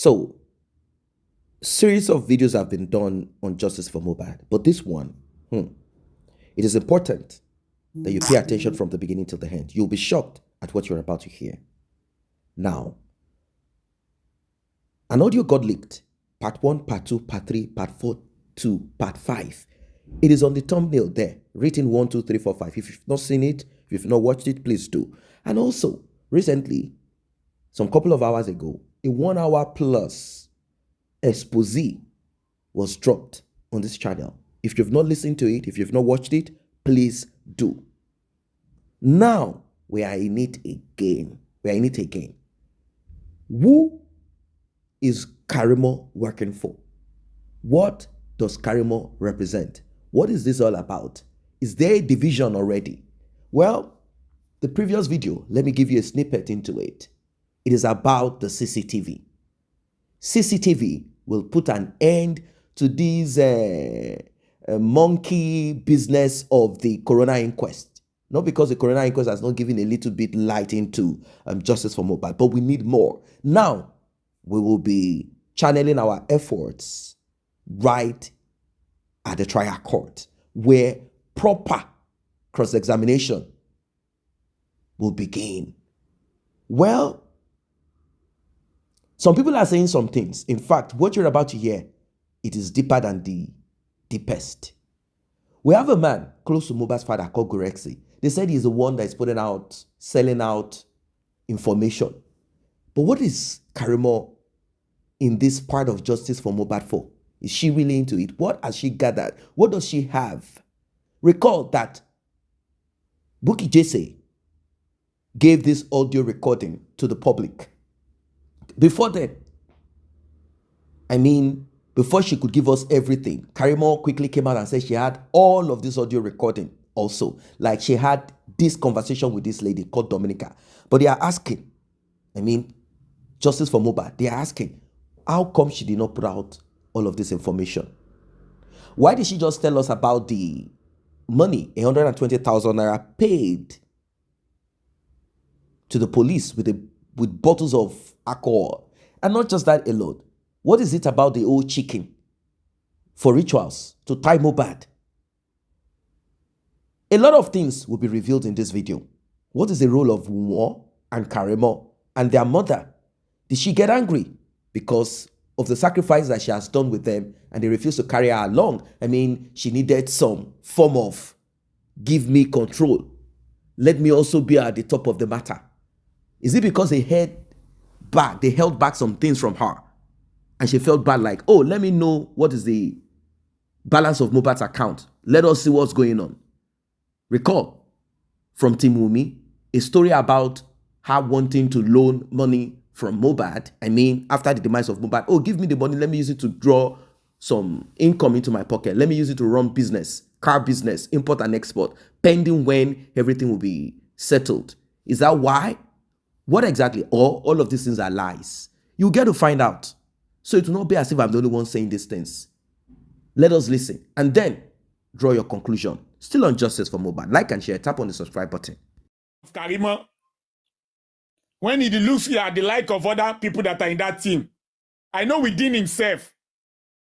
So, series of videos have been done on justice for MOHBAD, but this one, it is important that you pay attention from the beginning till the end. You'll be shocked at what you're about to hear. Now, an audio got leaked. Part 1, Part 2, Part 3, Part 4 to Part 5. It is on the thumbnail there, written 1, 2, 3, 4, 5. If you've not seen it, if you've not watched it, please do. And also, recently, some couple of hours ago, a 1 hour plus expose was dropped on this channel. If you've not listened to it, if you've not watched it, please do. Now, we are in it again. Who is KARIMO working for? What does KARIMO represent? What is this all about? Is there a division already? Well, the previous video, let me give you a snippet into it. It is about the CCTV. CCTV will put an end to this monkey business of the coroner inquest. Not because the coroner inquest has not given a little bit light into justice for MOHBAD, but we need more. Now, we will be channeling our efforts right at the trial court, where proper cross-examination will begin. Well, some people are saying some things. In fact, what you're about to hear, it is deeper than the deepest. We have a man close to MOHBAD's father called Gorexi. They said he's the one that is putting out, selling out information. But what is KARIMO in this part of justice for MOHBAD for? Is she really into it? What has she gathered? What does she have? Recall that Bukky Jesse gave this audio recording to the public. Before then, before she could give us everything, KARIMO quickly came out and said she had all of this audio recording also. Like she had this conversation with this lady called Dominica. But they are asking, justice for MOHBAD, they are asking, how come she did not put out all of this information? Why did she just tell us about the money, 120,000 naira paid to the police with bottles of alcohol? And not just that alone. What is it about the old chicken for rituals to tie MOHBAD? A lot of things will be revealed in this video. What is the role of WUNMI and KARIMO and their mother? Did she get angry because of the sacrifice that she has done with them and they refused to carry her along? She needed some form of give me control. Let me also be at the top of the matter. Is it because they held back some things from her and she felt bad, like, oh, let me know what is the balance of MOHBAD's account. Let us see what's going on. Recall from Team WUNMI, a story about her wanting to loan money from MOHBAD. After the demise of MOHBAD, oh, give me the money. Let me use it to draw some income into my pocket. Let me use it to run business, car business, import and export, pending when everything will be settled. Is that why? What exactly? Or all of these things are lies? You get to find out. So it will not be as if I'm the only one saying these things. Let us listen and then draw your conclusion. Still on justice for MOHBAD. Like and share. Tap on the subscribe button. KARIMO, when he looks at the like of other people that are in that team, I know within himself,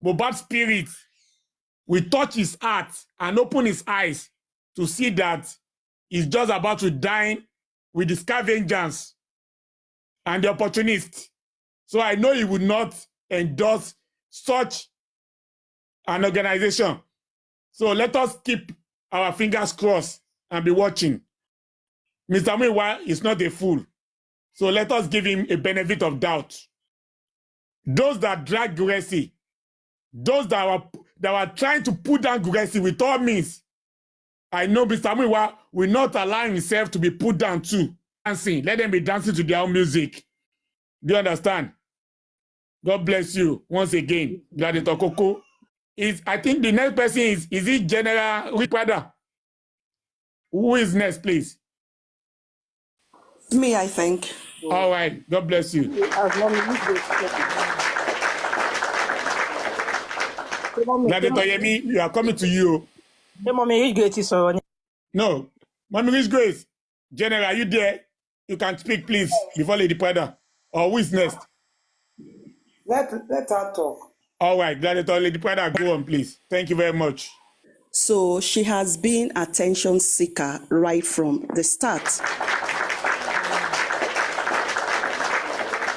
MOHBAD's spirit will touch his heart and open his eyes to see that he's just about to dine with the scavengers and the opportunists. So I know he would not endorse such an organization. So let us keep our fingers crossed and be watching. Mr. Muiwa is not a fool. So let us give him a benefit of doubt. Those that drag Guresi, those that were trying to put down Guresi with all means, I know Mr. Muiwa will not allow himself to be put down too. Dancing. Let them be dancing to their own music. Do you understand? God bless you once again. Gladiator Coco. I think the next person is it General Ripada? Who is next, please? Me, I think. All right. God bless you. Gladiator Yemi, we are coming to you. No. Mommy Rich Grace. General, are you there? You can speak, please, before Lady Prada. Or who is next? Let her talk. All right, Gladiator Lady Prada, go on, please. Thank you very much. So she has been attention seeker right from the start.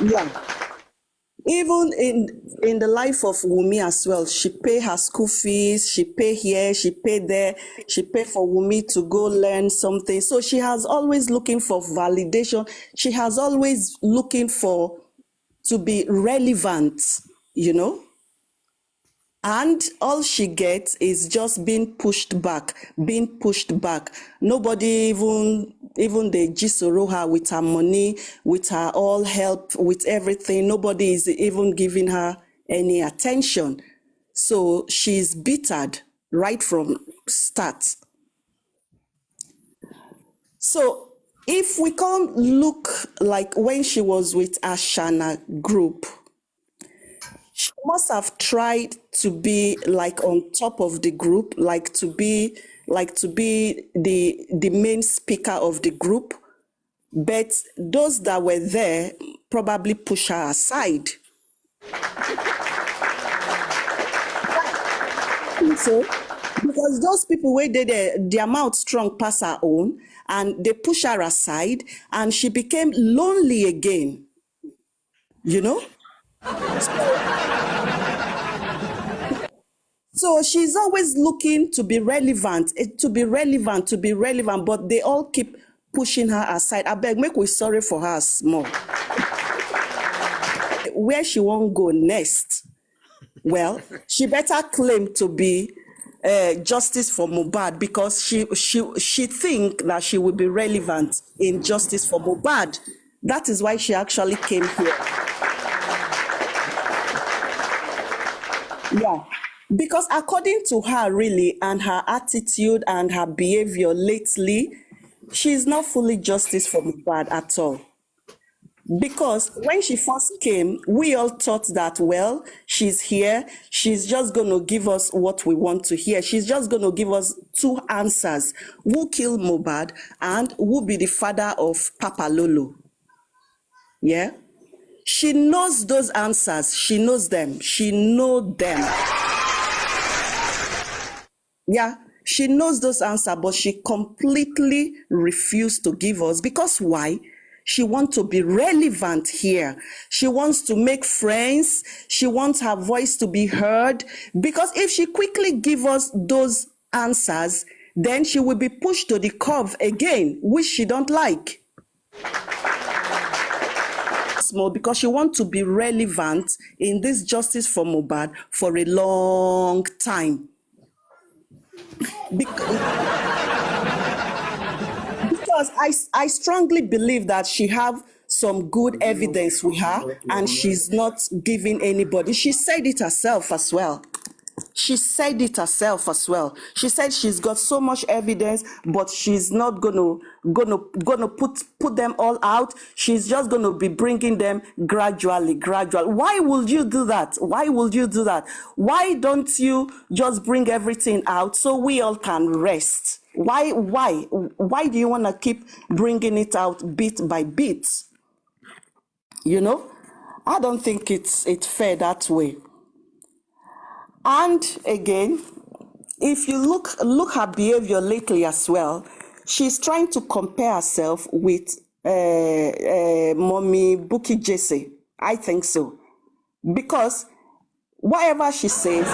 Yeah. Even in the life of Wunmi as well, she pay her school fees, she pay here, she pay there, she pay for Wunmi to go learn something. So she has always looking for validation. She has always looking for to be relevant, you know? And all she gets is just being pushed back, being pushed back. Nobody even they jisoro her with her money, with her all help, with everything. Nobody is even giving her any attention. So she's bittered right from start. So if we can't look like when she was with Ashana group, she must have tried to be like on top of the group, like to be the main speaker of the group. But those that were there probably push her aside. So, because those people where their mouth strong past her own, and they push her aside, and she became lonely again. You know? So she's always looking to be relevant, but they all keep pushing her aside. I beg, make we sorry for her small. Where she won't go next? Well, she better claim to be justice for MOHBAD, because she think that she will be relevant in justice for MOHBAD. That is why she actually came here. Yeah. Because according to her, really, and her attitude and her behavior lately, she's not fully justice for MOHBAD at all. Because when she first came, we all thought that, well, she's here, she's just going to give us what we want to hear. She's just going to give us two answers: who killed MOHBAD and who be the father of Papa Lolo. Yeah? She knows those answers. She knows them. She knows them. Yeah, she knows those answers, but she completely refused to give us. Because why? She wants to be relevant here. She wants to make friends. She wants her voice to be heard. Because if she quickly gives us those answers, then she will be pushed to the curb again, which she don't like. Small, because she wants to be relevant in this justice for MOHBAD for a long time. Because I strongly believe that she have some good evidence with her, and she's not giving anybody. She said it herself as well. She said it herself as well. She said she's got so much evidence, but she's not gonna put them all out. She's just gonna be bringing them gradually. Why would you do that? Why would you do that? Why don't you just bring everything out so we all can rest? Why do you want to keep bringing it out bit by bit? You know, I don't think it's fair that way. And again, if you look her behavior lately as well, she's trying to compare herself with Mommy Buki Jesse. I think so. Because whatever she says,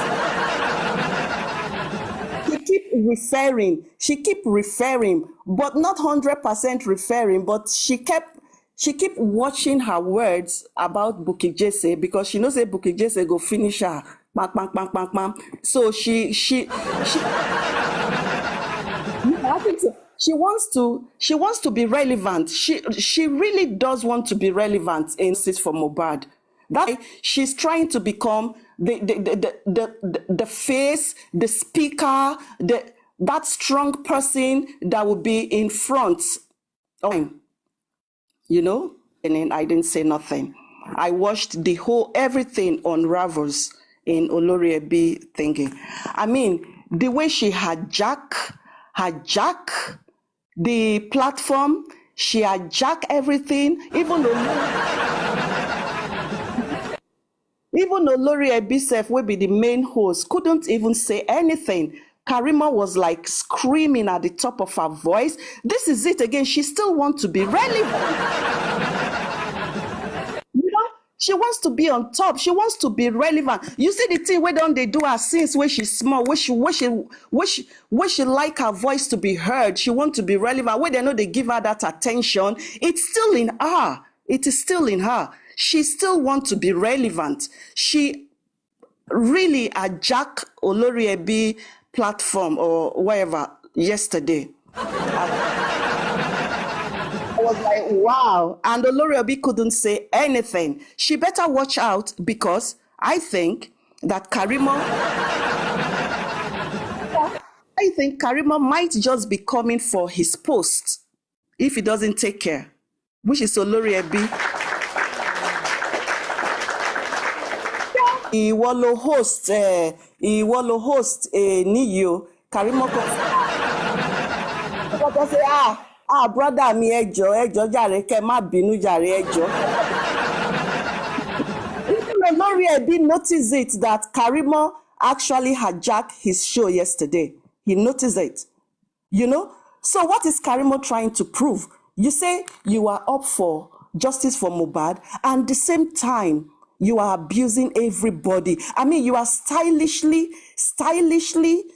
she keep referring, but not 100% referring, but she kept watching her words about Buki Jesse, because she knows that Buki Jesse go finish her. Bang, bang, bang, bang, bang. So she I think so. She wants to be relevant. She really does want to be relevant in this for MOHBAD. That she's trying to become the face, the speaker, that strong person that will be in front. You know, and then I didn't say nothing. I watched everything unravels in Oloriebi thingy. I mean, the way she hijack the platform, she hijack everything, even Even Olori Ebisef, will be the main host, couldn't even say anything. Karima was like screaming at the top of her voice. This is it again. She still wants to be relevant. She wants to be on top. She wants to be relevant. You see the thing where don't they do her since when she's small, where she like her voice to be heard. She wants to be relevant. Where they know they give her that attention. It's still in her. It is still in her. She still wants to be relevant. She really hijacked Olori Ebi platform or whatever yesterday. I was like, wow. And Olori Ebi couldn't say anything. She better watch out because I think that Karimo might just be coming for his post if he doesn't take care, which is Olori Ebi. He will host Niyo. Karimo say, brother mi ẹjọ́ jàre kẹ́ má bínú jàre ẹjọ́. Even Olori Ebi noticed it that Karimo actually hijacked his show yesterday. He noticed it. You know? So what is Karimo trying to prove? You say you are up for justice for Mohbad, and at the same time, you are abusing everybody. I mean, you are stylishly,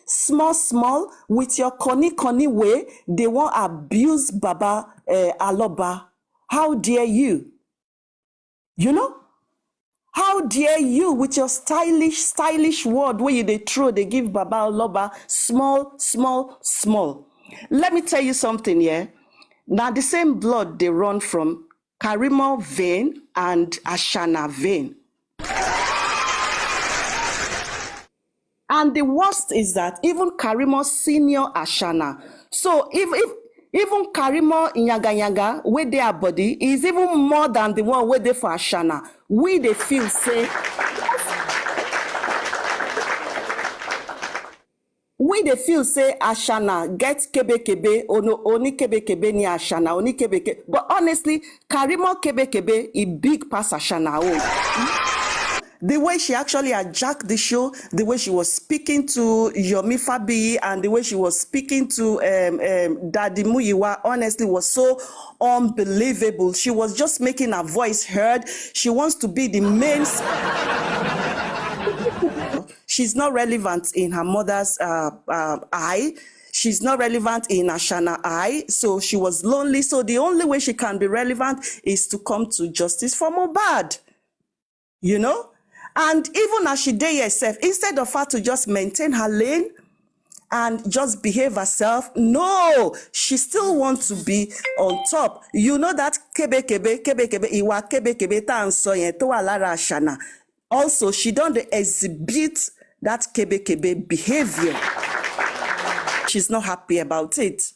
small, with your conny way. They won't abuse Baba Aloba. How dare you? You know? How dare you with your stylish word where they give Baba Aloba small. Let me tell you something, yeah? Now the same blood they run from Karimo vein and Ashana vein. And the worst is that even Karimo senior Ashana. So if even Karimo Nyaga with their body is even more than the one where they for Ashana. We they feel say Ashana get kebe oni kebe ni Ashana oni kebe. But honestly, Karimo kebe is big past Ashana. The way she actually hijacked the show, the way she was speaking to Yomi Fabi, and the way she was speaking to Daddy Muyiwa, honestly, was so unbelievable. She was just making her voice heard. She wants to be the main. She's not relevant in her mother's eye. She's not relevant in Ashana's eye. So she was lonely. So the only way she can be relevant is to come to justice for Mohbad. You know? And even as she did herself, instead of her to just maintain her lane and just behave herself, no, she still wants to be on top. You know that kebe iwa kebe ta anso yen to wa lara Ashana. Also, she don't exhibit that kebe behavior. She's not happy about it.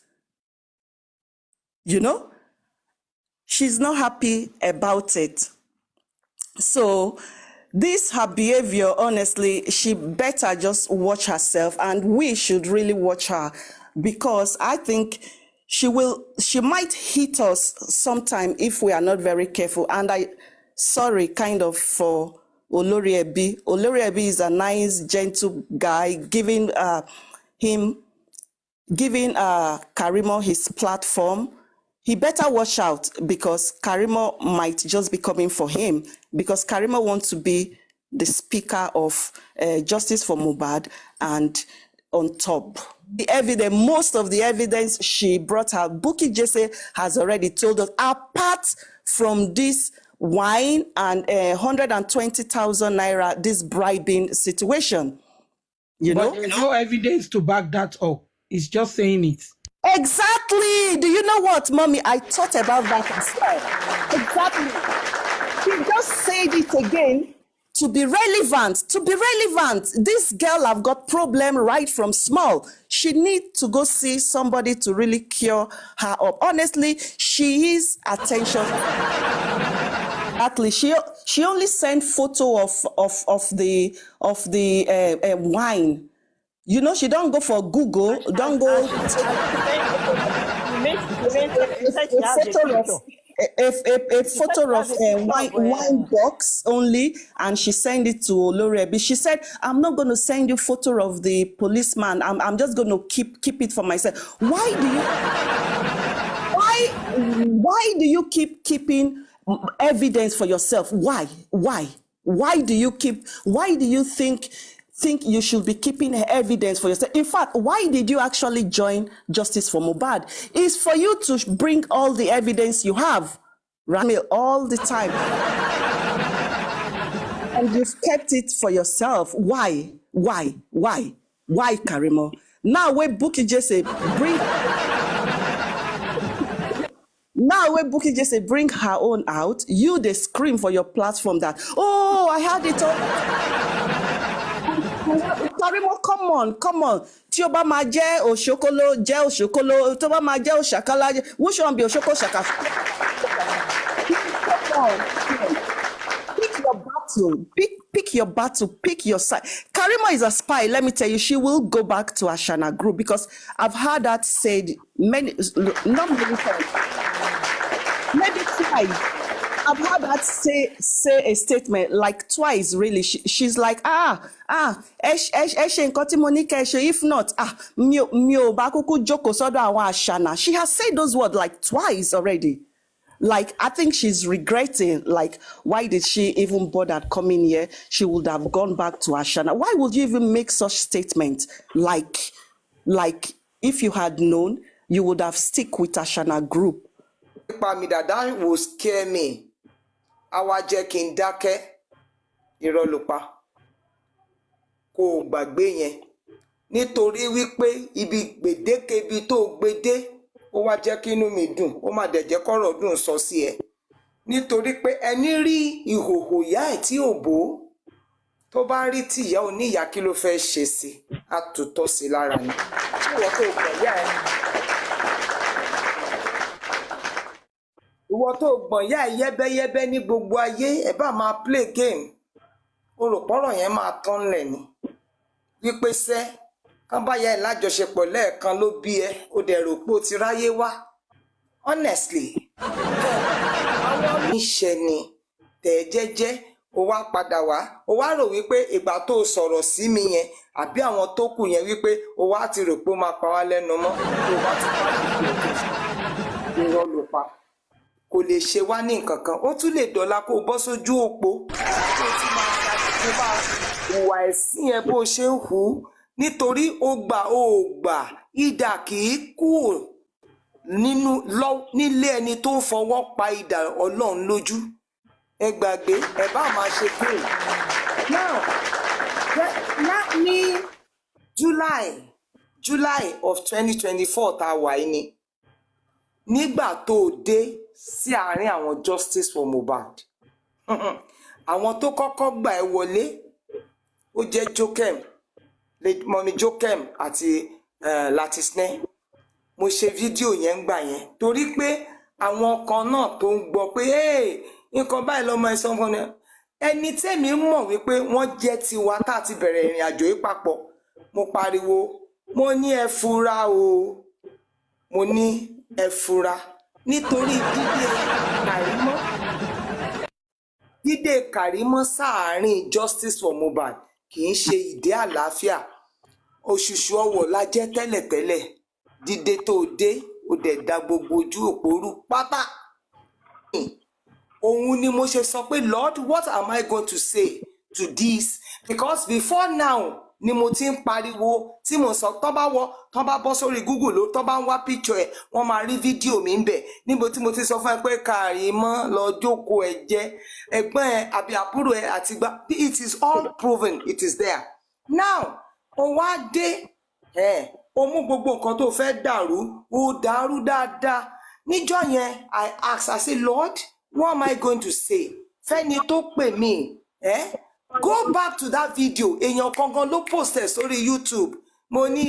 You know? She's not happy about it. So, this her behavior, honestly, she better just watch herself, and we should really watch her, because I think she might hit us sometime if we are not very careful. And sorry kind of for Olori Ebi. Olori Ebi is a nice, gentle guy, giving Karimo his platform. He better watch out, because Karimo might just be coming for him, because Karimo wants to be the speaker of Justice for Mohbad and on top. The evidence, most of the evidence she brought out, Bukky Jesse has already told us, apart from this wine and 120,000 naira, this bribing situation. But there's no evidence to back that up. It's just saying it. Exactly. Do you know what, Mommy? I thought about that as well. Exactly. He just said it again to be relevant. To be relevant. This girl have got problem right from small. She needs to go see somebody to really cure her up. Honestly, she is attention. Exactly. She only sent photo of the wine. You know, she don't go for Google, don't go. a photo of wine box only, and she sent it to Olorebi. She said, "I'm not going to send you photo of the policeman. I'm just going to keep it for myself." Why do you keep keeping evidence for yourself? Why do you think you should be keeping evidence for yourself? In fact, why did you actually join Justice for Mohbad? It's for you to bring all the evidence you have, right? All the time. And you've kept it for yourself. Why, Karimo? Now when Bukky Jesse bring her own out, you they scream for your platform that, oh, I had it all. Karimo, come on. Tí ó bá máa jẹ́ òṣókóló, tó bá máa jẹ́ òṣàkálá, which one be òṣókó ṣàkà? Pick your battle. Pick your battle. Pick your side. Karimo is a spy. Let me tell you, she will go back to Ashana group because I've heard that said not many times. Maybe twice. I've heard that say a statement like twice, really. She's like, if not, mio bakuku joko sodo awa Ashana. She has said those words like twice already. Like, I think she's regretting, like, why did she even bother coming here? She would have gone back to Ashana. Why would you even make such statement? Like, if you had known, you would have stick with Ashana group. That will scare me. Àwa jẹ́ kí n dákẹ́, irọ́ ló pa. Kò gbàgbé yẹn. Nítorí wípé ibi gbèdéke ibi tó gbédé, ó wá jẹ́ kí inú mi dùn, ó má dẹ̀ jẹ́ kọ́rọ̀ dùn sọ sí ẹ. Nítorí pé ẹni rí ìhòhò ìyá ẹ̀ tí ò bò, tó bá rí tí ìyá oníyà kí ló fẹ́ ṣe sí, á tutọ́ sí lára ni. Ṣé ìwọ tó gbọ̀n ìyá ẹ? Ìwọ tó gbọ̀n ìyá ẹ yẹ́bẹ́yẹ́bẹ́ ní gbogbo ayé, ẹ bá máa play game. O rò pọ́rọ̀ yẹn máa tán lẹ̀ ni. Wípé sẹ́, kán bá yá ẹ lájọṣepọ̀ lẹ́ẹ̀kan ló bí ẹ, ó dẹ̀ rò pé ó ti ráyé wá. Honestly, àwọn oníṣẹ́ ni tẹ̀ jẹ́jẹ́, ó wá padà wá. Ó wá rò wípé ìgbà tó sọ̀rọ̀ sí mi yẹn, àbí àwọn tó kù yẹn wípé ó wá ti rò pé ó máa pa wá lẹ́nu mọ́. Tó bá ti pa irọ́ ló pa. Kò lè ṣe wá ní nǹkan kan. Ó tún lè dọ̀la kó bọ́ sójú òpó. Tó ti máa ṣàkóso bá ìwà ẹ̀sìn ẹ bó ṣe ń hù. Nítorí ó gbà idà kì í kú nílé ẹni tó ń fọwọ́ pa idà Ọlọ́run lójú. Ẹ gbàgbé, ẹ bá máa ṣe kúrò. Now, ní July of 2024 tá a wà yìí ni. Nígbà tó dé sí àárín àwọn Justice for Mohbad. Àwọn tó kọ́kọ́ gbà ẹ́ wọlé, ó jẹ́ Jokem. Mọ̀mí Jokem àti Latisne. Mo ṣe fídíò yẹn gbà yẹn torí pé àwọn kan náà tó ń gbọ́ pé nǹkan báyìí lọ́mọ ẹ sọ fún mi. Ẹni tẹ́mi mọ̀ wípé wọ́n jẹ́ tiwa tá ti bẹ̀rẹ̀ ìrìn àjò yìí papọ̀. Mo pariwo, mo ní ẹ fura o. Mo ní ẹ fura nítorí dídé Karimo sáàárín Justice for Mohbad kì í ṣe ìdí àlàáfíà. Òṣùṣù ọwọ̀ la jẹ́ tẹ́lẹ̀tẹ́lẹ̀. Dídé tó dé, ó dẹ̀ da gbogbo ojú òpórú pátá. Òun ni mo ṣe sọ pé, Lord, what am I going to say to this? Because before now, ni mo ti ń pariwo tí mo sọ tó bá bọ́ sórí Google ló tó bá ń wá picture ẹ̀, wọ́n máa rí fídíò mi ń bẹ̀. Níbo tí mo ti sọ fún ẹ pé Karimo lọ jókòó ẹ jẹ́ ẹ̀gbọ́n ẹ àbí àbúrò ẹ àti gbà. It is all proven, it is there. Now, ó wá dé ó mú gbogbo nǹkan tó fẹ́ dàrú, ó dàrú dáadáa. Níjọ́ yẹn, I asked, I say, Lord, what am I going to say? Fẹ́ni tó pè mí, go back to that video. Èèyàn kankan ló post ẹ̀ sórí YouTube. Mo ní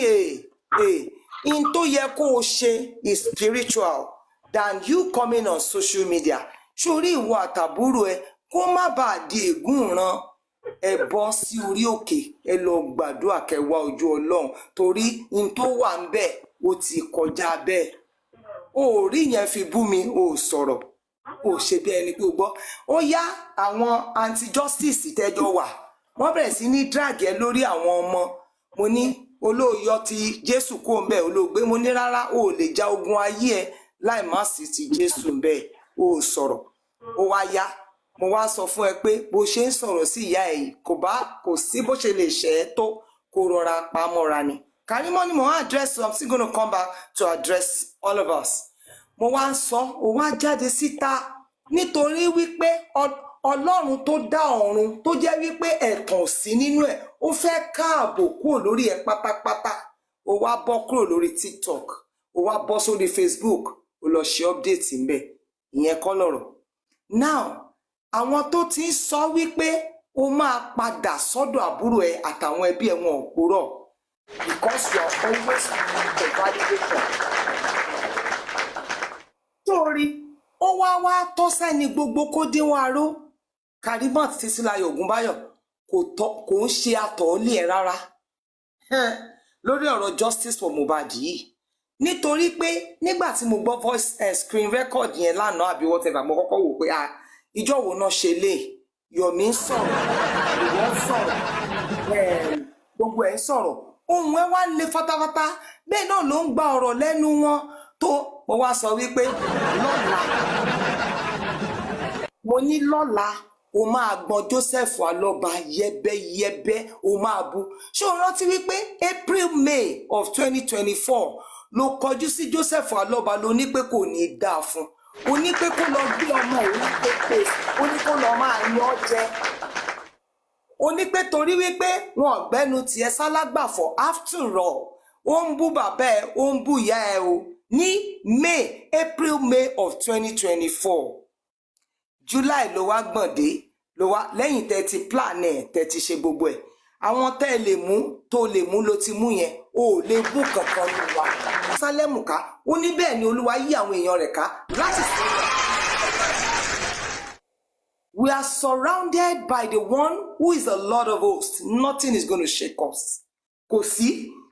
in tó yẹ kó o ṣe is spiritual than you coming on social media. Sórí ìwọ àtàbúrò ẹ kó má bàa di ègúnran. Ẹ bọ́ sí orí òkè, ẹ lọ gbàdúrà kẹwàá ojú Ọlọ́run torí in tó wà ń bẹ̀ ó ti kọjá bẹ́ẹ̀. O rí yẹn fi bú mi, o sọ̀rọ̀. ò ṣe bí ẹni pé o gbọ́. Ó yá àwọn anti-justice tẹ́jọ́ wà wọ́n bẹ̀rẹ̀ sí ní drag ẹ lórí àwọn ọmọ. Mo ní olóòyọ ti Jésù kó ń bẹ̀ olóògbé. Mo ní rárá o ò lè ja ogun ayé ẹ láì má sí ti Jésù ń bẹ̀. O ò sọ̀rọ̀. Ó wá yá mo wá sọ fún ẹ pé bó ṣe ń sọ̀rọ̀ sí ìyá ẹ yìí kò sí bó ṣe lè ṣe ẹ́ tó kó rọra pamọ́ra ni. Karimo ni mo wá address, so I'm still going to come back to address all of us. Mo wá ń sọ ó wá jáde síta nítorí wípé Ọlọ́run tó dá ọ̀run tó jẹ́ wípé ẹ̀tàn ò sí nínú ẹ̀ ó fẹ́ káàbò kúrò lórí ẹ̀ pátápátá. Ó wá bọ́ kúrò lórí TikTok, ó wá bọ́ sórí Facebook, ó lọ ṣe update ńbẹ̀. Ìyẹn kọ́ lọ̀rọ̀. Now àwọn tó ti ń sọ wípé ó máa padà sọ́dọ̀ àbúrò ẹ̀ àtàwọn ẹbí ẹ̀ wọn ò purọ́, because you are always the validation. Torí ó wá tọ́ sẹ́ni gbogbo kó dín wá ró. Karimo Títílayọ̀ Ògúnbáyọ̀ kò ń ṣe àtọ̀ọ́lé ẹ̀ rárá lórí ọ̀rọ̀ justice for Mohbad yìí. Nítorí pé nígbà tí mo gbọ́ voice screen record yẹn lánàá àbí whatever mo kọ́kọ́ wò pé ìjọ wo náà ṣe lè Yomi ń sọ̀rọ̀ ìwọ ń sọ̀rọ̀ gbogbo ẹ̀ ń sọ̀rọ̀ ohun ẹ̀ wá lé fatafata bẹ́ẹ̀ náà ló ń gba ọ̀rọ̀ lẹ́nu wọn tó mo wá sọ wípé lọ́la mo ní lọ́la o máa gbọ́n Joseph Alọ́ba yẹ́bẹ́yẹ́bẹ́ o máa bú. Ṣé o rántí wípé April-May of 2024 ló kọjú sí Joseph Alọ́ba ló ní pé kò ní dáa fún, ó ní pé kó lọ gbé ọmọ òun pépè, ó ní kó lọ máa yan jẹ, ó ní pé torí wípé wọn ọ̀gbẹ́nu tiẹ̀ sálágbàfọ̀ after all ó ń bú bàbá ẹ̀ ó ń bú ìyá ẹ̀ o ní April-May of 2024. July ló wá gbọ̀ndé ló wá lẹ́yìn tẹ́ ti plan ẹ̀ tẹ́ ti ṣe gbogbo ẹ̀ àwọn tẹ́ lè mú tó lè mú ló ti mú yẹn o ò lè mú kankan ní wa. Sálẹ́mù ká ó ní bẹ́ẹ̀ ni Olúwa yí àwọn èèyàn rẹ̀ ká láti sí. We are surrounded by the one who is the Lord of hosts. Nothing is going to shake us. Kò sí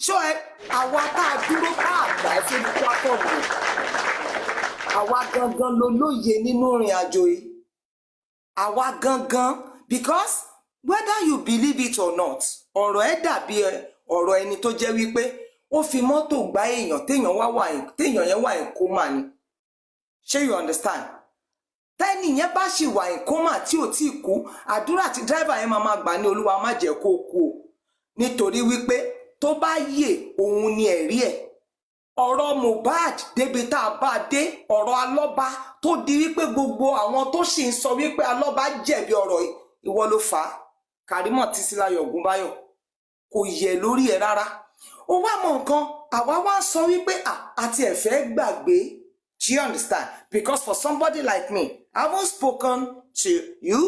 ṣọ́ ẹ àwa tá a dúró bá àgbà ẹ fún platform rẹ̀ àwa gangan ló lóye nínú ìrìn àjò yìí. Àwa gangan, because whether you believe it or not ọ̀rọ̀ ẹ̀ dàbí ọ̀rọ̀ ẹni tó jẹ́ wípé ó fi mọ́tò gbá èèyàn téèyàn yẹn wà ní kómà ni. Ṣé you understand? Tẹ́ni yẹn bá ṣì wà ní kómà tí ò tí kú àdúrà tí driver yẹn máa gbà ní Olúwa má jẹ́ kó kú o nítorí wípé tó bá yè òun ni ẹ̀rí ẹ̀. Ọ̀rọ̀ Mohbad débi tá a bá dé ọ̀rọ̀ Alọ́ba tó di wípé gbogbo àwọn tó sì ń sọ wípé Alọ́ba jẹ̀bi ọ̀rọ̀ ìwọ ló fà á. Karimo Títílayọ̀ Ògúnbáyọ̀ kò yẹ lórí ẹ̀ rárá. Ó wá mọ nǹkan àwa wá sọ wípé àti ẹ̀fẹ́ gbàgbé. Do you understand? Because for somebody like me, I haven't spoken to you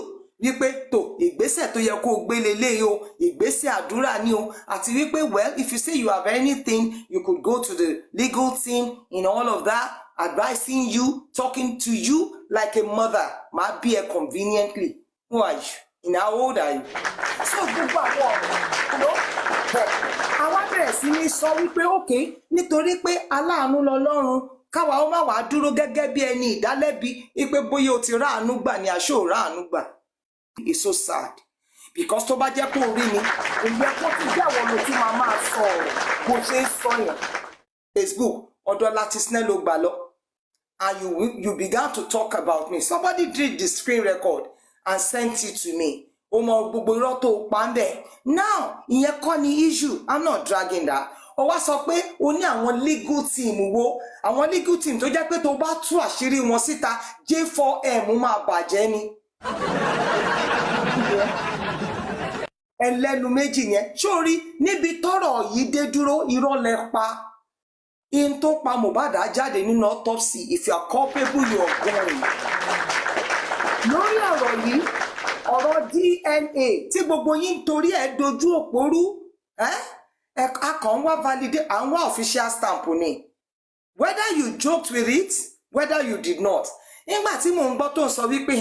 wípé tó ìgbésẹ̀ tó yẹ kó o gbé lélẹ́yìí o ìgbésẹ̀ àdúrà ni o àti wípé well if you say you have anything you could go to the legal team in all of that advising you talking to you like a mother máa bí ẹ conveniently. Who are you? How old are you? So gbogbo àwọn ọ̀rọ̀ bẹ́ẹ̀ àwa bẹ̀rẹ̀ sí ní sọ wípé okay nítorí pé aláàánú lọ́lọ́run káwa ó má wàá dúró gẹ́gẹ́ bí ẹni ìdálẹ́bi wípé bóyá o ti ráàánú gbà ní aṣọ ò ráàánú gbà. It's so sad because tó bá jẹ́ kó rí ni ìyẹn kó ti jẹ́ àwọn ọmọ tí máa sọ ọ̀rọ̀ bó ṣe ń sọ yẹn. Facebook ọ̀dọ̀ láti snell ló gbà lọ and you began to talk about me. Somebody did the screen record and sent it to me. Ó mọ gbogbo irọ́ tó pa ń bẹ̀. Now ìyẹn kọ́ ni issue. I'm not dragging that. Ó wá sọ pé o ní àwọn legal team wo àwọn legal team tó jẹ́ pé tó bá tú àṣírí wọn síta J4M máa bàjẹ́ ni. Ẹlẹ́nu méjì yẹn sórí níbi tọ́rọ̀ yìí dé dúró irọ́ lẹ pa. In tó pa Mohbad jáde nínú autopsy if you are culpable you are going. Lórí ọ̀rọ̀ yìí ọ̀rọ̀ DNA tí gbogbo yín torí ẹ̀ dojú òpó rú a kàn wá validate and wá official stamp ni whether you joked with it whether you did not. Nígbà tí mò ń gbọ́ tó ń sọ wípé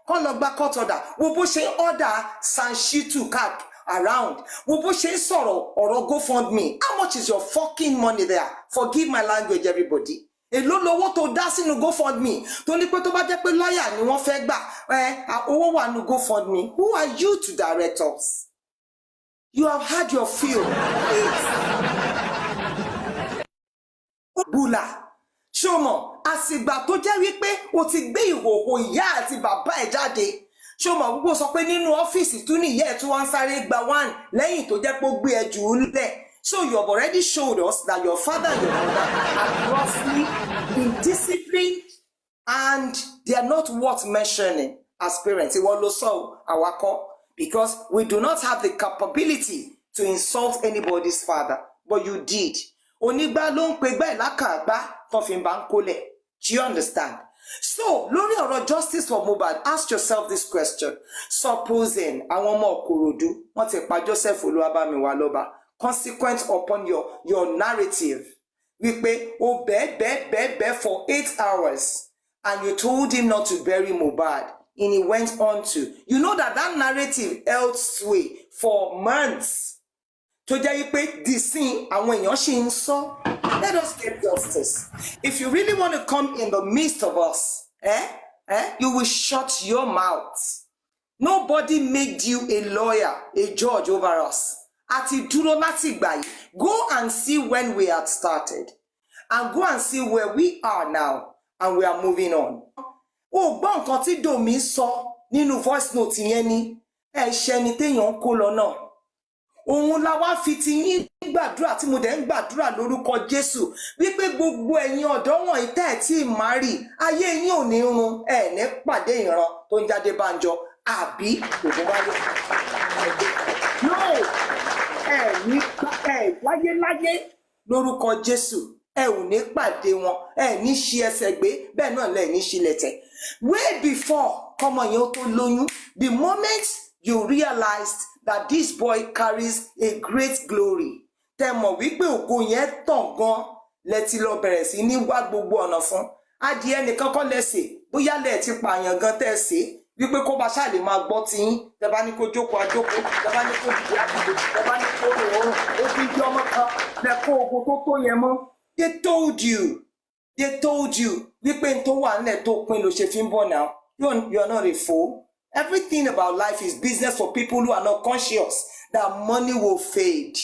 kán lọ gba court order wo bó ṣe order Sanshitu cap around wo bó ṣe sọ̀rọ̀ ọ̀rọ̀ GoFundMe. How much is your fucking money there? Forgive my language everybody. èló lowó tó dá sínú GoFundMe tó ní pé tó bá jẹ́ pé lọ́ọ̀yà ni wọ́n fẹ́ gbà owó wà nínú GoFundMe. Who are you to direct us? You have had your fill. Bùlà ṣọmọ àsìgbà tó jẹ́ wípé o ti gbé ìhòòhò ìyá àti bàbá ẹ̀ jáde ṣọmọ gbogbo sọ pé nínú ọ́fíìsì tún ní ìyá ẹ̀ tún wá ń sáré gba one lẹ́yìn tó jẹ́ pé ó gbé ẹ jù ú lẹ̀. So you have already showed us that your father and your mother are roughly indisciplined and they are not worth mentioning as parents. Ìwọ ló sọ àwa kọ́, because we do not have the capability to insult anybody's father, but you did. Onígbà ló ń pe gbá ìlákàgbá tó fi ń bá ń kólẹ̀. Do you understand? So lórí ọ̀rọ̀ justice for Mohbad, ask yourself this question. Supposing àwọn ọmọ Ìkòròdú wọ́n ti pa Joseph Olúwabámiwálọ́ba, consequent upon your narrative, wípé o bẹ́ẹ̀ for 8 hours and you told him not to bury Mohbad, and he went on to, you know that narrative held sway for months. Tó jẹ́ wípé the scene àwọn èèyàn ṣì ń sọ. Let us get justice. If you really want to come in the midst of us, you will shut your mouth. Nobody made you a lawyer, a judge over us. Àti dúró láti ìgbà yìí. Go and see when we had started, and go and see where we are now, and we are moving on. Ó gbọ́ nǹkan tí Domi sọ nínú voice note yẹn ni ẹ̀ṣẹ̀ ni téèyàn ń kó lọ náà. Òun la wá fi ti yín gbàdúrà tí mo dẹ̀ ń gbàdúrà lórúkọ Jésù wípé gbogbo ẹ̀yin ọ̀dọ́ wọ̀nyí tẹ́ ẹ̀ tí ì má rí ayé yín ò ní run ẹ̀ ní pàdé ìran tó ń jáde Bánjọ àbí ògùn wáyé. No, ẹ̀ ní láyéláyé lórúkọ Jésù ẹ ò ní pàdé wọn, ẹ ní ṣí ẹsẹ̀ gbé, bẹ́ẹ̀ náà lẹ ní ṣí lẹ̀tẹ̀. Way before kọ́mọ yẹn ó tó lóyún, the moment you realized that this boy carries a great glory, tẹ́ mọ̀ wípé ògo yẹn tàn gan, lẹ ti lọ bẹ̀rẹ̀ sí ní wá gbogbo ọ̀nà fún. Adìẹ nìkan kọ́ lẹ́sẹ̀, bóyá lẹ ti pààyàn gan tẹ́ ṣe wípé kó bá ṣáà lè máa gbọ́ ti yín, tẹ́ bá ní kó jókòó àjókòó, tẹ́ bá ní kó dìde àdìde, tẹ́ bá ní kó rò ó ti di ọmọ kan lẹ kó ogun tó yẹn mọ́. They told you wípé n tó wà nílẹ̀ tó pin ló ṣe fi ń bọ̀ now. You are not a fool. Everything about life is business for people who are not conscious that money will fade,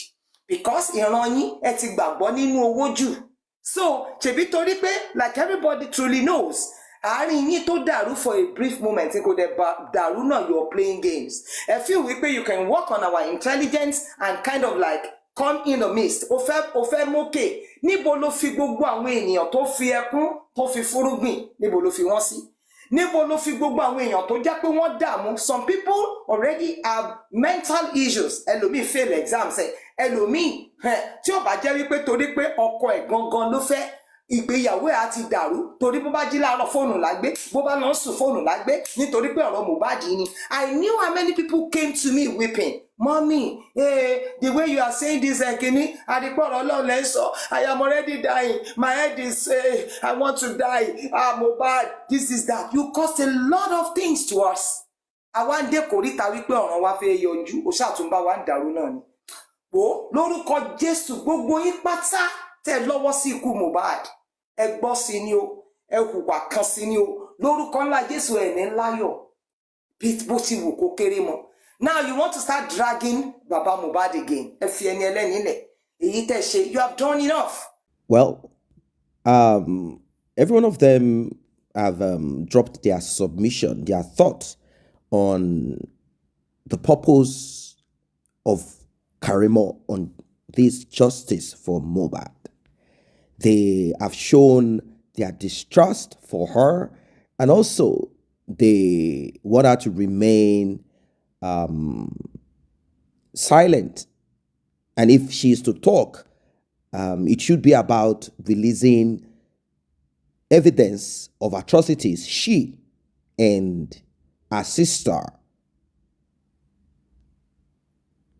because ìran yín ẹ ti gbàgbọ́ nínú owó jù. So ṣèbí torí pé like everybody truly knows, àárín yín tó dàrú for a brief moment kò dẹ̀ dàrú náà you are playing games. Ẹ feel wípé you can work on our intelligence and kind of like come in the midst. O fẹ́ mókè. Níbo ló fi gbogbo àwọn ènìyàn tó fi ẹkún tó fi fúrúgbìn, níbo ló fi wọ́n sí? Níbo ló fi gbogbo àwọn èèyàn tó jẹ́ pé wọ́n dààmú? Some people already have mental issues. Ẹlòmíì fail exams ẹ̀. Ẹlòmíì tí ó bá jẹ́ wípé torí pé ọkọ ẹ̀ gangan ló fẹ́, ìgbéyàwó ẹ̀ á ti dàrú torí bó bá jí láàárọ̀ fóònù lágbé, bó bá lọ sùn fóònù lágbé nítorí pé ọ̀rọ̀ Mohbad ni. I knew how many people came to me weeping. Mommy, the way you are saying this, Kini, I am already dying. My head is, I want to die. Mohbad, this is that. You caused a lot of things to us. Àwọn dé kòríta wípé ọ̀ràn wa fẹ́ yọjú, ó ṣàtúnbá wa ń dàrú náà ni. Bó lórúkọ Jésù gbogbo yín pátá tẹ́ lọ́wọ́ sí ikú Mohbad. Ẹ gbọ́ sí ni o, ẹ hùwà kan sí ni o. Lórúkọ ńlá Jésù ẹ̀ ní láyọ̀. Bí bó ti wù kó kéré mọ́. Now you want to start dragging Baba Mohbad again. You have done enough. Well, every one of them have dropped their submission, their thoughts on the purpose of KARIMO on this justice for Mohbad. They have shown their distrust for her, and also they want her to remain silent, and if she is to talk, it should be about releasing evidence of atrocities she and her sister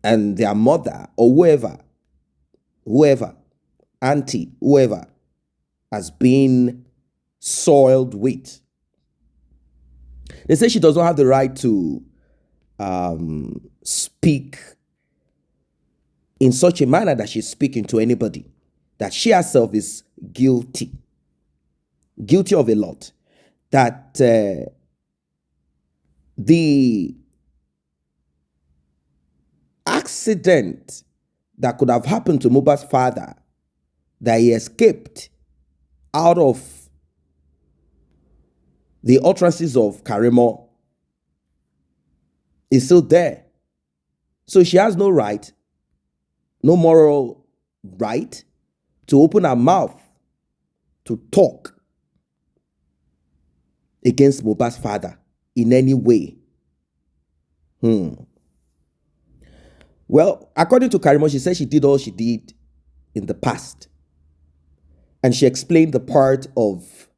and their mother or whoever, auntie, whoever has been soiled with. They say she does not have the right to speak in such a manner that she's speaking to anybody, that she herself is guilty. guilty of a lot, that the accident that could have happened to Mohbad's father, that he escaped out of the utterances of Karimo, is still there. So she has no right, no moral right to open her mouth to talk against Mohbad's father in any way. Well, according to Karimo, she said she did all she did in the past. And she explained the part of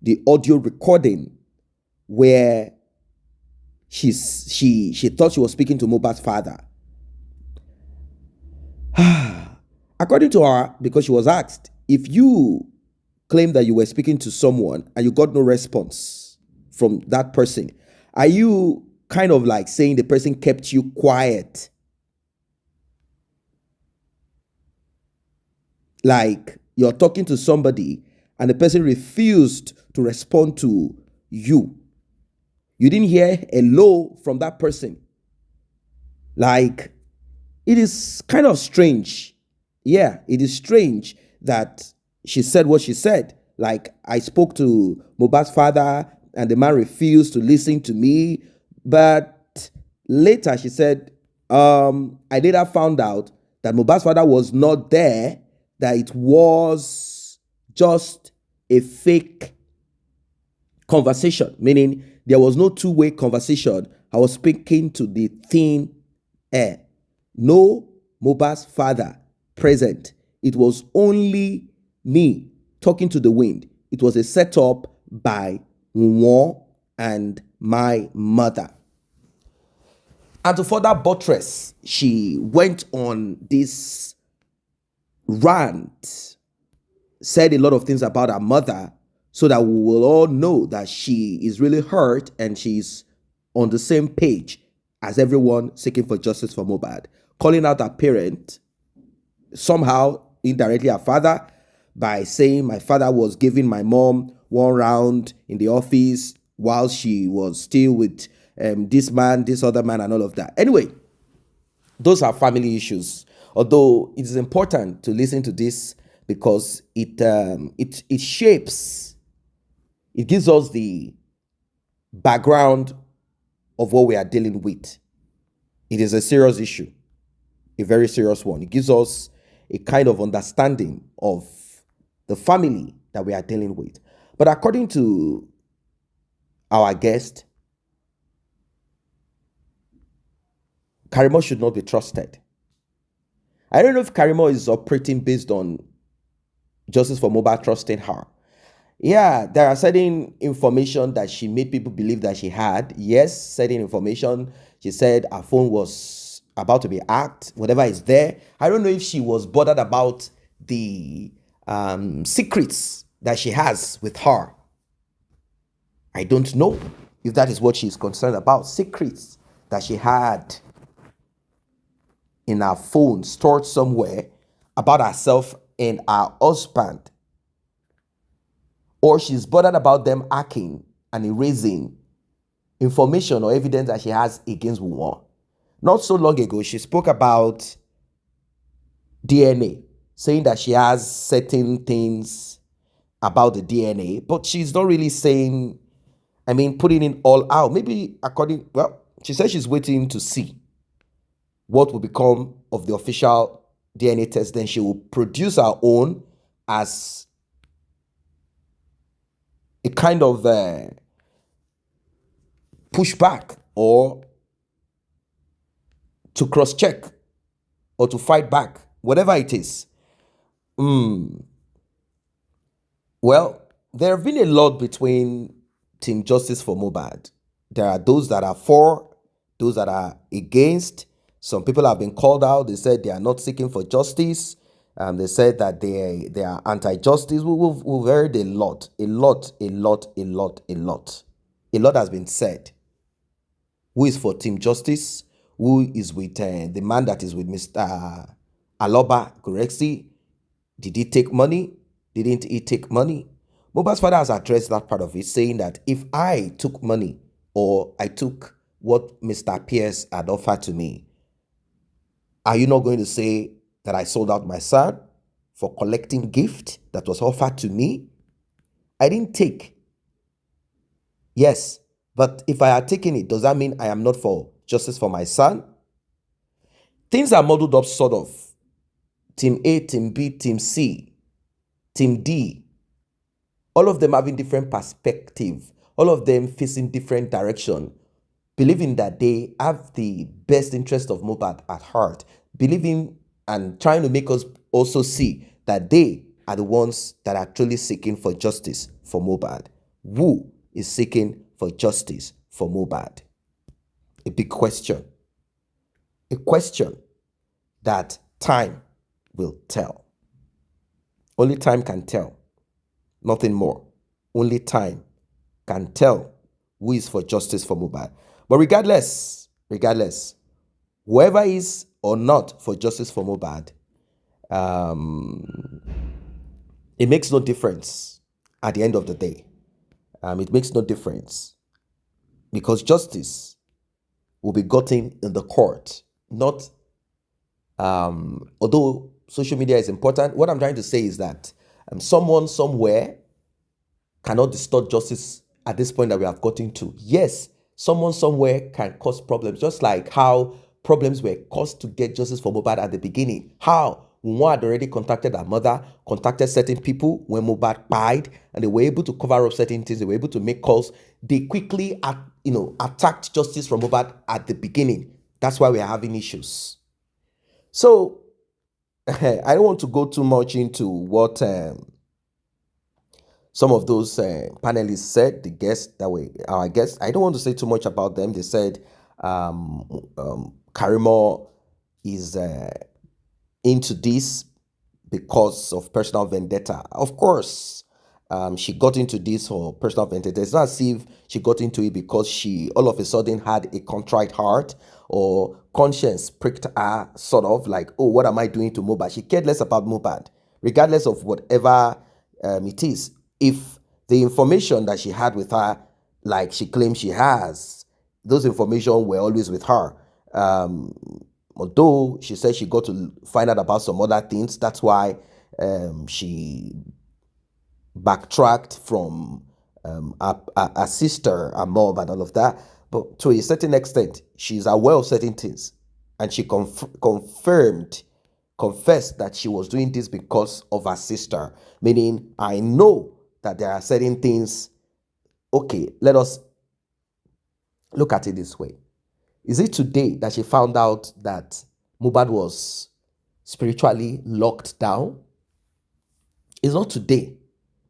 the audio recording where she thought she was speaking to Mohbad's father. According to her, because she was asked, if you claim that you were speaking to someone and you got no response from that person, are you kind of like saying the person kept you quiet? Like you're talking to somebody and the person refused to respond to you. You didn't hear hello from that person. Like, it is kind of strange. Yeah, it is strange that she said what she said. Like, I spoke to Mohbad's father and the man refused to listen to me. But later she said, I later found out that Mohbad's father was not there, that it was just a fake conversation, meaning there was no two-way conversation. I was speaking to the thin air. No Mohbad's father present. It was only me talking to the wind. It was a setup by WUNMI and my mother. And to further buttress, she went on this rant, said a lot of things about her mother, so that we will all know that she is really hurt and she's on the same page as everyone seeking for justice for Mohbad, calling out her parent, somehow indirectly her father, by saying my father was giving my mom one round in the office while she was still with this man, this other man, and all of that. Anyway, those are family issues. Although it is important to listen to this because it shapes, it gives us the background of what we are dealing with. It is a serious issue, a very serious one. It gives us a kind of understanding of the family that we are dealing with. But according to our guest, Karimo should not be trusted. I don't know if Karimo is operating based on justice for Mohbad trusting her. Yeah, there are certain information that she made people believe that she had. Yes, certain information. She said her phone was about to be hacked, whatever is there. I don't know if she was bothered about the secrets that she has with her. I don't know if that is what she's concerned about. Secrets that she had in her phone stored somewhere about herself and her husband. Or she's bothered about them hacking and erasing information or evidence that she has against WUNMI. Not so long ago, she spoke about DNA, saying that she has certain things about the DNA, but she's not really saying, putting it all out. Maybe she said she's waiting to see what will become of the official DNA test. Then she will produce her own as a kind of pushback or to cross-check or to fight back, whatever it is. Well, there have been a lot between Team Justice for Mohbad. There are those that are for, those that are against. Some people have been called out. They said they are not seeking for justice. They said that they are anti-justice. We've heard a lot. A lot has been said. Who is for Team Justice? Who is with the man that is with Mr. Aloba Gorexi? Did he take money? Didn't he take money? Mohbad's father has addressed that part of it, saying that if I took money or I took what Mr. Pierce had offered to me, are you not going to say that I sold out my son for collecting gift that was offered to me? I didn't take. Yes, but if I had taken it, does that mean I am not for justice for my son? Things are muddled up sort of. Team A, Team B, Team C, Team D. All of them having different perspective. All of them facing different direction. Believing that they have the best interest of Mohbad at heart. Believing and trying to make us also see that they are the ones that are truly seeking for justice for Mohbad. Who is seeking for justice for Mohbad? A big question. A question that time will tell. Only time can tell. Nothing more. Only time can tell who is for justice for Mohbad. But regardless, whoever is or not for justice for Mohbad, it makes no difference at the end of the day. It makes no difference because justice will be gotten in the court, not although social media is important. What I'm trying to say is that someone somewhere cannot distort justice at this point that we have gotten to. Yes, someone somewhere can cause problems, just like how problems were caused to get justice for Mohbad at the beginning. How WUNMI had already contacted her mother, contacted certain people when Mohbad died, and they were able to cover up certain things. They were able to make calls. They quickly, attacked justice for Mohbad at the beginning. That's why we are having issues. So I don't want to go too much into what some of those panelists said, the guests that were our guests. I don't want to say too much about them. They said KARIMO is into this because of personal vendetta. Of course, she got into this for personal vendetta. It's not as if she got into it because she all of a sudden had a contrite heart or conscience pricked her, sort of like, oh, what am I doing to Mohbad? She cared less about Mohbad, regardless of whatever it is. If the information that she had with her, like she claims she has, those information were always with her. Although she said she got to find out about some other things, that's why she backtracked from her sister, her mom, and all of that. But to a certain extent, she's aware of certain things, and she confessed that she was doing this because of her sister. Meaning, I know that there are certain things. Okay, let us look at it this way. Is it today that she found out that Mohbad was spiritually locked down? It's not today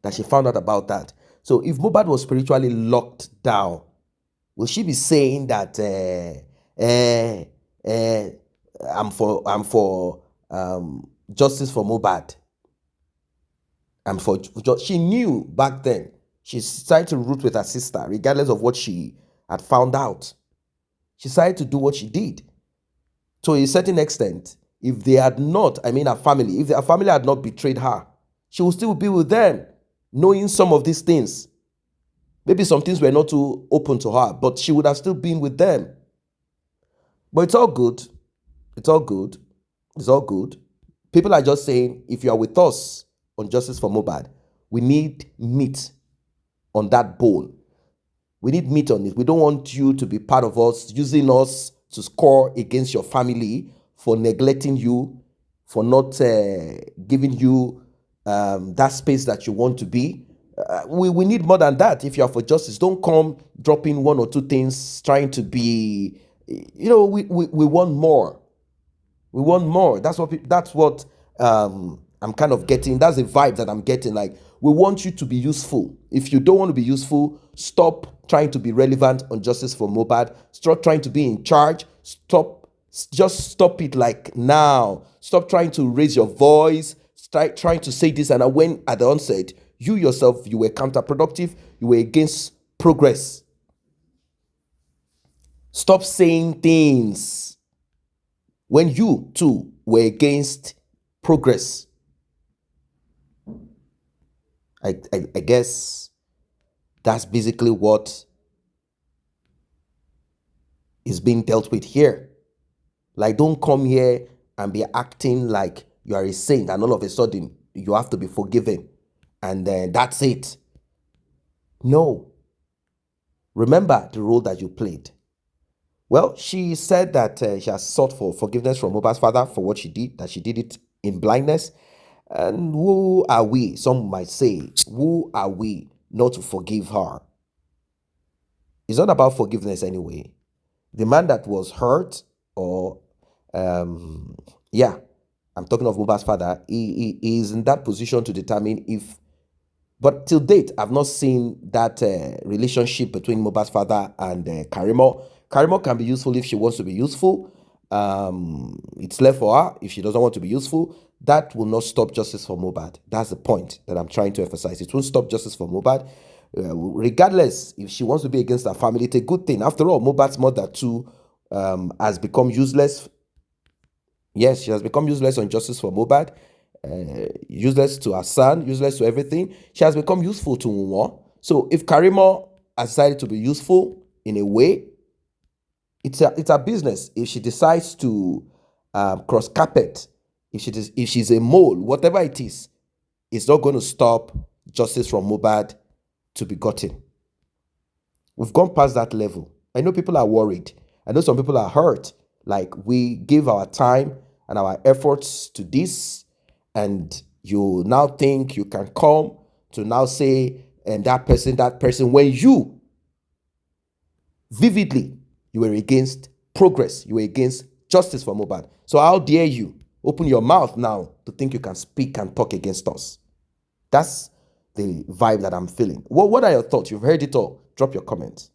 that she found out about that. So if Mohbad was spiritually locked down, will she be saying that I'm for justice for Mohbad? She knew back then. She started to root with her sister, regardless of what she had found out. She decided to do what she did. To a certain extent, if they had not, her family, if her family had not betrayed her, she would still be with them, knowing some of these things. Maybe some things were not too open to her, but she would have still been with them. But it's all good. It's all good. It's all good. People are just saying, if you are with us on justice for Mohbad, we need meat on that bone. We need meat on it. We don't want you to be part of us, using us to score against your family for neglecting you, for not giving you that space that you want to be. We need more than that. If you are for justice, don't come dropping one or two things, trying to be, we want more. We want more. That's what I'm kind of getting. That's the vibe that I'm getting. Like, we want you to be useful. If you don't want to be useful, stop trying to be relevant on justice for Mohbad. Stop trying to be in charge. Just stop it like now. Stop trying to raise your voice. Start trying to say this. And when at the onset, you yourself, you were counterproductive. You were against progress. Stop saying things when you too were against progress. I guess that's basically what is being dealt with here. Like, don't come here and be acting like you are a saint and all of a sudden you have to be forgiven and then that's it. No. Remember the role that you played. Well, she said that she has sought for forgiveness from Mohbad's father for what she did, that she did it in blindness. And who are we? Some might say, who are we not to forgive her? It's not about forgiveness anyway. The man that was hurt, or yeah, I'm talking of Mohbad's father, he is in that position to determine if, but till date, I've not seen that relationship between Mohbad's father and Karimo. Karimo can be useful if she wants to be useful. It's left for her. If she doesn't want to be useful, that will not stop justice for Mohbad. That's the point that I'm trying to emphasize. It won't stop justice for Mohbad. Regardless, if she wants to be against her family, it's a good thing. After all, Mohbad's mother too has become useless. Yes, she has become useless on justice for Mohbad. Useless to her son, useless to everything. She has become useful to Mumo. So if Karimo has decided to be useful in a way, it's a business. If she decides to cross carpet, if she's a mole, whatever it is, it's not going to stop justice from Mohbad to be gotten. We've gone past that level. I know people are worried. I know some people are hurt. Like, we give our time and our efforts to this, and you now think you can come to now say, and that person, when you vividly, you were against progress, you were against justice for Mohbad. So how dare you open your mouth now to think you can speak and talk against us? That's the vibe that I'm feeling. What are your thoughts? You've heard it all. Drop your comments.